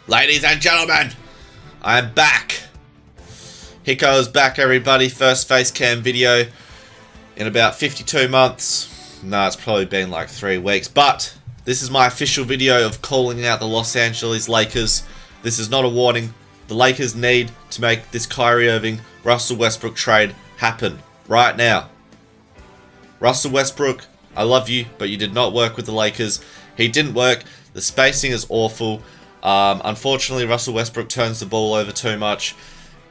Ladies and gentlemen, I'm back. Hiko's back, everybody. First face cam video in about 52 months. No, it's probably been like 3 weeks. But this is my official video of calling out the Los Angeles Lakers. This is not a warning. The Lakers need to make this Kyrie Irving, Russell Westbrook trade happen right now. Russell Westbrook, I love you, but you did not work with the Lakers. He didn't work. The spacing is awful. Unfortunately, Russell Westbrook turns the ball over too much.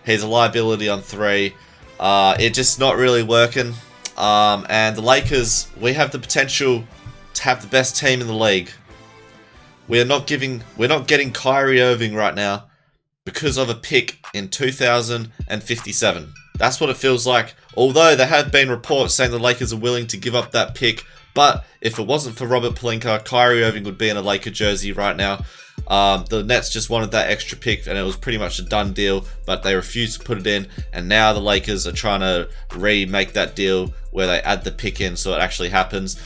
He's a liability on three. It's just not really working. And the Lakers, we have the potential to have the best team in the league. We're not getting Kyrie Irving right now because of a pick in 2057. That's what it feels like. Although there have been reports saying the Lakers are willing to give up that pick, but if it wasn't for Robert Pelinka, Kyrie Irving would be in a Laker jersey right now. The Nets just wanted that extra pick and it was pretty much a done deal, but they refused to put it in, and now the Lakers are trying to remake that deal where they add the pick in so it actually happens.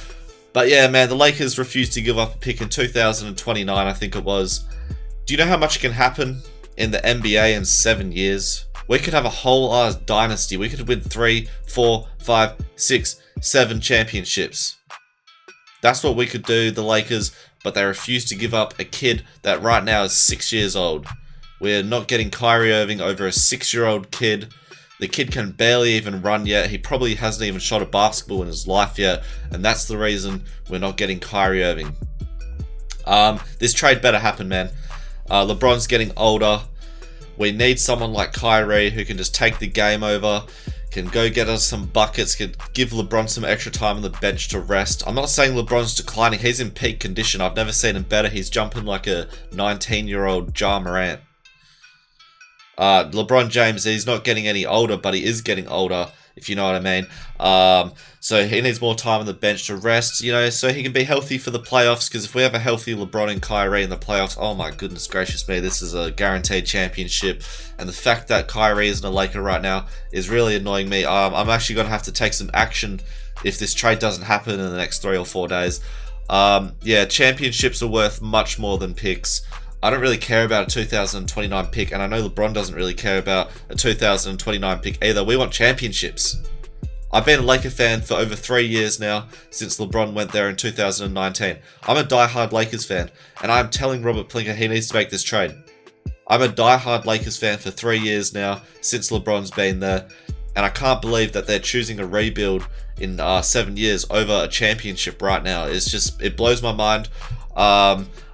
But yeah, man, the Lakers refused to give up a pick in 2029, I think it was. Do you know how much can happen in the NBA in 7 years? We could have a whole ass dynasty. We could win 3, 4, 5, 6, 7 championships. That's what we could do, the Lakers, but they refuse to give up a kid that right now is 6 years old. We're not getting Kyrie Irving over a 6-year-old kid. The kid can barely even run yet. He probably hasn't even shot a basketball in his life yet, and that's the reason we're not getting Kyrie Irving. This trade better happen, man. LeBron's getting older. We need someone like Kyrie who can just take the game over, can go get us some buckets, can give LeBron some extra time on the bench to rest. I'm not saying LeBron's declining. He's in peak condition. I've never seen him better. He's jumping like a 19-year-old Ja Morant. LeBron James, he's not getting any older, but he is getting older, if you know what I mean. So he needs more time on the bench to rest, you know, so he can be healthy for the playoffs, because if we have a healthy LeBron and Kyrie in the playoffs, oh my goodness gracious me, this is a guaranteed championship. And the fact that Kyrie isn't a Laker right now is really annoying me. I'm actually going to have to take some action if this trade doesn't happen in the next 3 or 4 days. Yeah, championships are worth much more than picks. I don't really care about a 2029 pick, and I know LeBron doesn't really care about a 2029 pick either. We want championships. I've been a Laker fan for over 3 years now, since LeBron went there in 2019. I'm a diehard Lakers fan, and I'm telling Robert Pelinka he needs to make this trade. I'm a diehard Lakers fan for 3 years now, since LeBron's been there, and I can't believe that they're choosing a rebuild in 7 years over a championship right now. It blows my mind.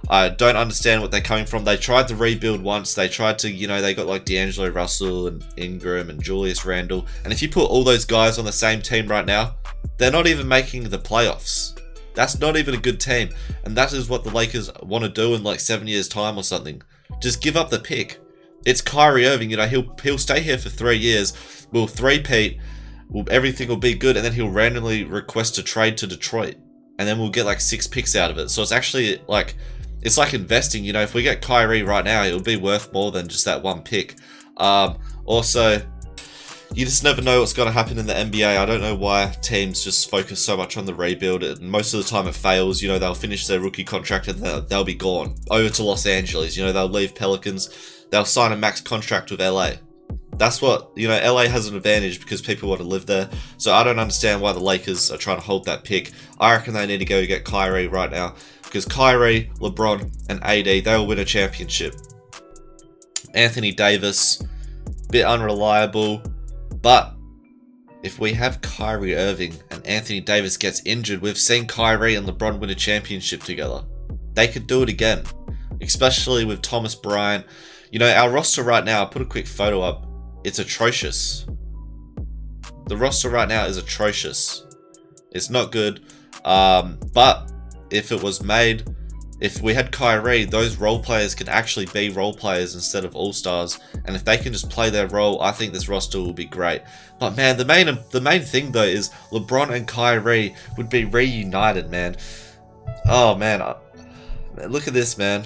I don't understand what they're coming from. They tried to rebuild once. They tried to, you know, they got like D'Angelo Russell and Ingram and Julius Randle. And if you put all those guys on the same team right now, they're not even making the playoffs. That's not even a good team. And that is what the Lakers want to do in like 7 years time or something. Just give up the pick. It's Kyrie Irving, you know, he'll stay here for 3 years. We'll three-peat. Everything will be good. And then he'll randomly request a trade to Detroit. And then we'll get like 6 picks out of it. So it's actually like, it's like investing, you know. If we get Kyrie right now, it'll be worth more than just that 1 pick. Also, you just never know what's going to happen in the NBA. I don't know why teams just focus so much on the rebuild. And most of the time it fails. You know, they'll finish their rookie contract and they'll be gone. Over to Los Angeles. You know, they'll leave Pelicans. They'll sign a max contract with LA. That's what, you know, LA has an advantage because people want to live there. So I don't understand why the Lakers are trying to hold that pick. I reckon they need to go get Kyrie right now. Because Kyrie, LeBron, and AD, they'll win a championship. Anthony Davis, bit unreliable. But if we have Kyrie Irving and Anthony Davis gets injured, we've seen Kyrie and LeBron win a championship together. They could do it again. Especially with Thomas Bryant. You know, our roster right now, I'll put a quick photo up. It's atrocious. The roster right now is atrocious. It's not good. But if it was made, if we had Kyrie, those role players can actually be role players instead of all-stars. And if they can just play their role, I think this roster will be great. But man, the main thing though is LeBron and Kyrie would be reunited, man. Oh man, look at this, man.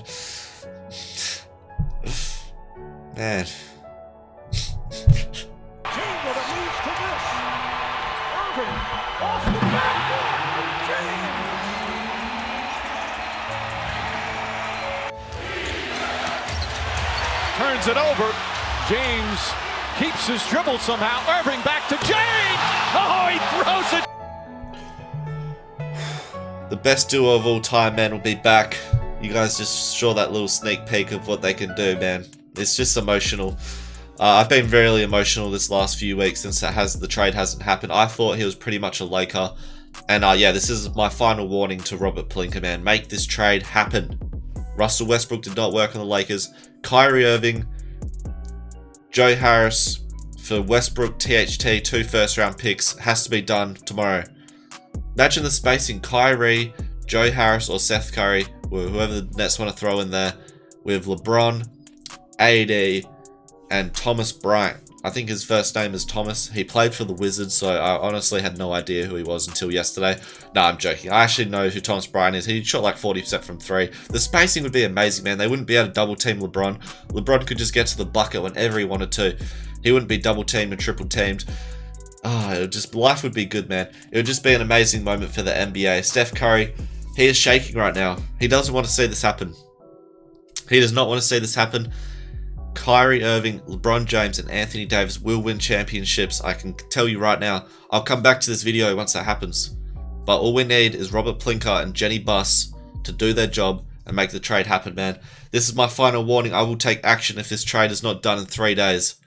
Man. turns it over. James keeps his dribble somehow. Irving back to James. Oh, he throws it. The best duo of all time, man, will be back. You guys just saw that little sneak peek of what they can do, man. It's just emotional. I've been really emotional this last few weeks since the trade hasn't happened. I thought he was pretty much a Laker. And yeah, this is my final warning to Robert Pelinka, man. Make this trade happen. Russell Westbrook did not work on the Lakers. Kyrie Irving, Joe Harris for Westbrook, THT, 2 first-round picks has to be done tomorrow. Imagine the spacing: Kyrie, Joe Harris, or Seth Curry, or whoever the Nets want to throw in there, with LeBron, AD, and Thomas Bryant. I think his first name is Thomas. He played for the Wizards, so I honestly had no idea who he was until yesterday. No, I'm joking. I actually know who Thomas Bryant is. He shot like 40% from 3. The spacing would be amazing, man. They wouldn't be able to double team LeBron. LeBron could just get to the bucket whenever he wanted to. He wouldn't be double teamed or triple teamed. Life would be good, man. It would just be an amazing moment for the NBA. Steph Curry, he is shaking right now. He doesn't want to see this happen. He does not want to see this happen. Kyrie Irving, LeBron James, and Anthony Davis will win championships. I can tell you right now. I'll come back to this video once that happens. But all we need is Robert Pelinka and Jenny Buss to do their job and make the trade happen, man. This is my final warning. I will take action if this trade is not done in 3 days.